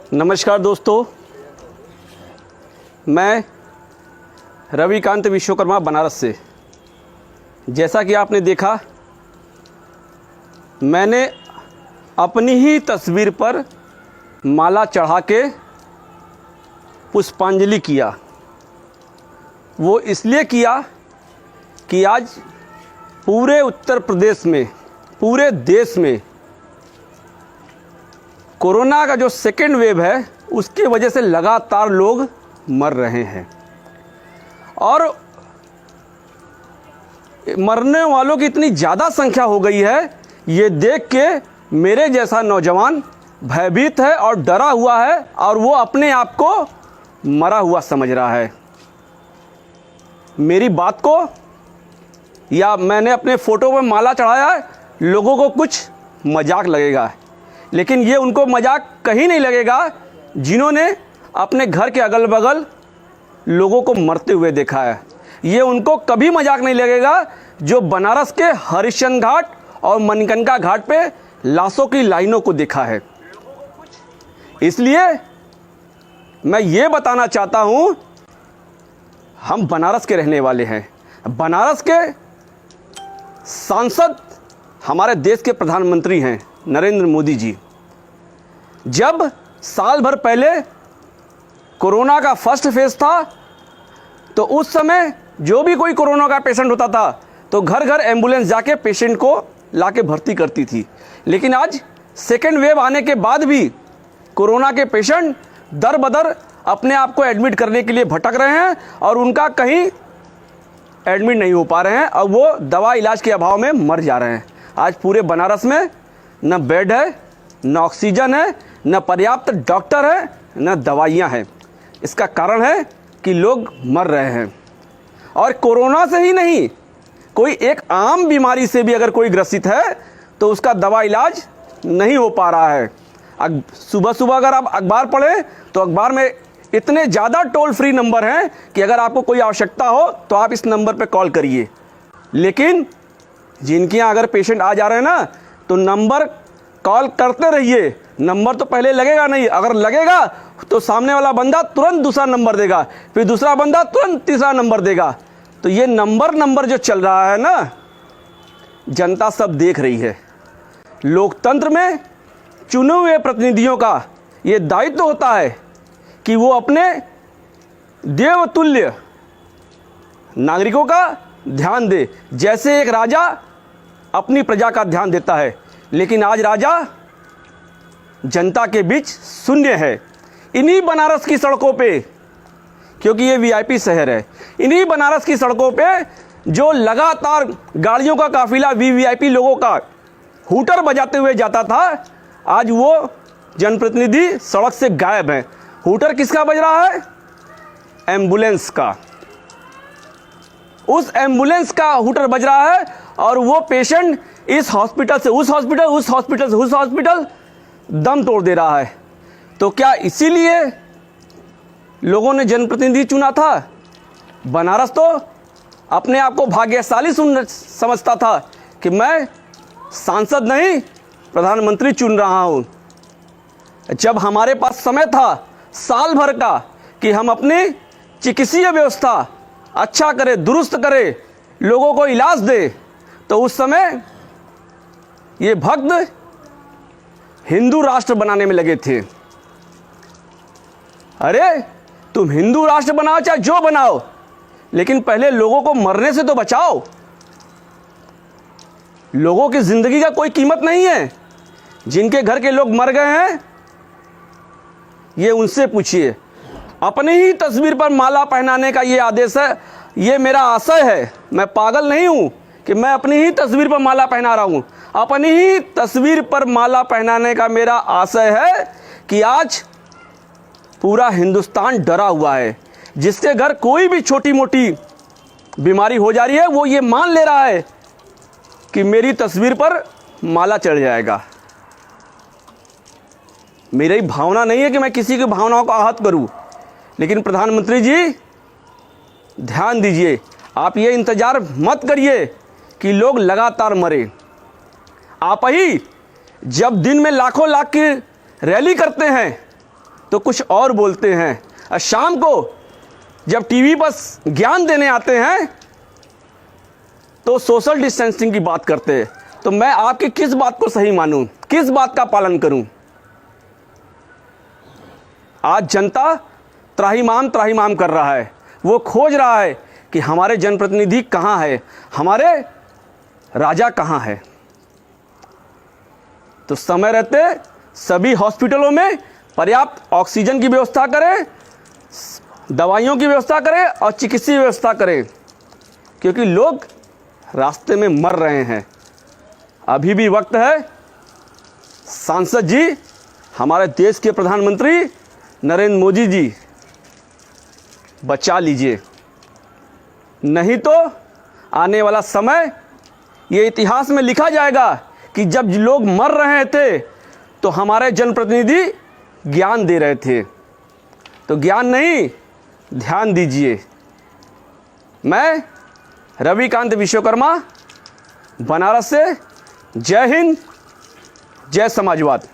नमस्कार दोस्तों, मैं रविकांत विश्वकर्मा बनारस से। जैसा कि आपने देखा, मैंने अपनी ही तस्वीर पर माला चढ़ा के पुष्पांजलि किया। वो इसलिए किया कि आज पूरे उत्तर प्रदेश में, पूरे देश में कोरोना का जो सेकेंड वेव है उसकी वजह से लगातार लोग मर रहे हैं और मरने वालों की इतनी ज़्यादा संख्या हो गई है, ये देख के मेरे जैसा नौजवान भयभीत है और डरा हुआ है और वो अपने आप को मरा हुआ समझ रहा है। मेरी बात को या मैंने अपने फ़ोटो में माला चढ़ाया है, लोगों को कुछ मजाक लगेगा, लेकिन ये उनको मजाक कहीं नहीं लगेगा जिन्होंने अपने घर के अगल बगल लोगों को मरते हुए देखा है। ये उनको कभी मजाक नहीं लगेगा जो बनारस के हरिश्चंद्र घाट और मणिकर्णिका घाट पे लाशों की लाइनों को देखा है। इसलिए मैं ये बताना चाहता हूँ, हम बनारस के रहने वाले हैं। बनारस के सांसद हमारे देश के प्रधानमंत्री हैं नरेंद्र मोदी जी। जब साल भर पहले कोरोना का फर्स्ट फेज था तो उस समय जो भी कोई कोरोना का पेशेंट होता था तो घर घर एम्बुलेंस जाके पेशेंट को लाके भर्ती करती थी। लेकिन आज सेकेंड वेव आने के बाद भी कोरोना के पेशेंट दर बदर अपने आप को एडमिट करने के लिए भटक रहे हैं और उनका कहीं एडमिट नहीं हो पा रहे हैं और वो दवा इलाज के अभाव में मर जा रहे हैं। आज पूरे बनारस में न बेड है, न ऑक्सीजन है, न पर्याप्त डॉक्टर है, न दवाइयाँ हैं। इसका कारण है कि लोग मर रहे हैं। और कोरोना से ही नहीं, कोई एक आम बीमारी से भी अगर कोई ग्रसित है तो उसका दवा इलाज नहीं हो पा रहा है। सुबह सुबह अगर आप अखबार पढ़ें तो अखबार में इतने ज़्यादा टोल फ्री नंबर हैं कि अगर आपको कोई आवश्यकता हो तो आप इस नंबर पर कॉल करिए। लेकिन जिनके यहाँ अगर पेशेंट आ जा रहे हैं ना, तो नंबर कॉल करते रहिए। नंबर तो पहले लगेगा नहीं, अगर लगेगा तो सामने वाला बंदा तुरंत दूसरा नंबर देगा, फिर दूसरा बंदा तुरंत तीसरा नंबर देगा। तो ये नंबर जो चल रहा है ना, जनता सब देख रही है। लोकतंत्र में चुने हुए प्रतिनिधियों का ये दायित्व होता है कि वो अपने देवतुल्य नागरिकों का ध्यान दे, जैसे एक राजा अपनी प्रजा का ध्यान देता है। लेकिन आज राजा जनता के बीच शून्य है। इन्हीं बनारस की सड़कों पे, क्योंकि ये वीआईपी शहर है, इन्हीं बनारस की सड़कों पे जो लगातार गाड़ियों का काफिला वीवीआईपी लोगों का हूटर बजाते हुए जाता था, आज वो जनप्रतिनिधि सड़क से गायब हैं। हूटर किसका बज रहा है? एम्बुलेंस का। उस एम्बुलेंस का हूटर बज रहा है और वो पेशेंट इस हॉस्पिटल से उस हॉस्पिटल, उस हॉस्पिटल से उस हॉस्पिटल दम तोड़ दे रहा है। तो क्या इसीलिए लोगों ने जनप्रतिनिधि चुना था? बनारस तो अपने आप को भाग्यशाली समझता था कि मैं सांसद नहीं, प्रधानमंत्री चुन रहा हूँ। जब हमारे पास समय था साल भर का कि हम अपनी चिकित्सीय व्यवस्था अच्छा करें, दुरुस्त करें, लोगों को इलाज दे, तो उस समय ये भक्त हिंदू राष्ट्र बनाने में लगे थे। अरे तुम हिंदू राष्ट्र बनाओ चाहे जो बनाओ, लेकिन पहले लोगों को मरने से तो बचाओ। लोगों की जिंदगी का कोई कीमत नहीं है। जिनके घर के लोग मर गए हैं, ये उनसे पूछिए। अपनी ही तस्वीर पर माला पहनाने का ये आदेश है, ये मेरा आशय है। मैं पागल नहीं हूं कि मैं अपनी ही तस्वीर पर माला पहना रहा हूं। अपनी ही तस्वीर पर माला पहनाने का मेरा आशय है कि आज पूरा हिंदुस्तान डरा हुआ है। जिसके घर कोई भी छोटी मोटी बीमारी हो जा रही है, वो ये मान ले रहा है कि मेरी तस्वीर पर माला चढ़ जाएगा। मेरी भावना नहीं है कि मैं किसी की भावनाओं को आहत करूं, लेकिन प्रधानमंत्री जी ध्यान दीजिए। आप ये इंतजार मत करिए कि लोग लगातार मरे। आप ही जब दिन में लाखों लाख की रैली करते हैं तो कुछ और बोलते हैं, और शाम को जब टीवी पर ज्ञान देने आते हैं तो सोशल डिस्टेंसिंग की बात करते हैं। तो मैं आपकी किस बात को सही मानूं, किस बात का पालन करूं? आज जनता त्राहिमाम त्राहिमाम कर रहा है, वो खोज रहा है कि हमारे जनप्रतिनिधि कहाँ है, हमारे राजा कहाँ है। तो समय रहते सभी हॉस्पिटलों में पर्याप्त ऑक्सीजन की व्यवस्था करें, दवाइयों की व्यवस्था करें और चिकित्सीय व्यवस्था करें, क्योंकि लोग रास्ते में मर रहे हैं। अभी भी वक्त है। सांसद जी, हमारे देश के प्रधानमंत्री नरेंद्र मोदी जी, बचा लीजिए, नहीं तो आने वाला समय ये इतिहास में लिखा जाएगा कि जब लोग मर रहे थे तो हमारे जनप्रतिनिधि ज्ञान दे रहे थे। तो ज्ञान नहीं, ध्यान दीजिए। मैं रविकांत विश्वकर्मा, बनारस से। जय हिंद, जय समाजवाद।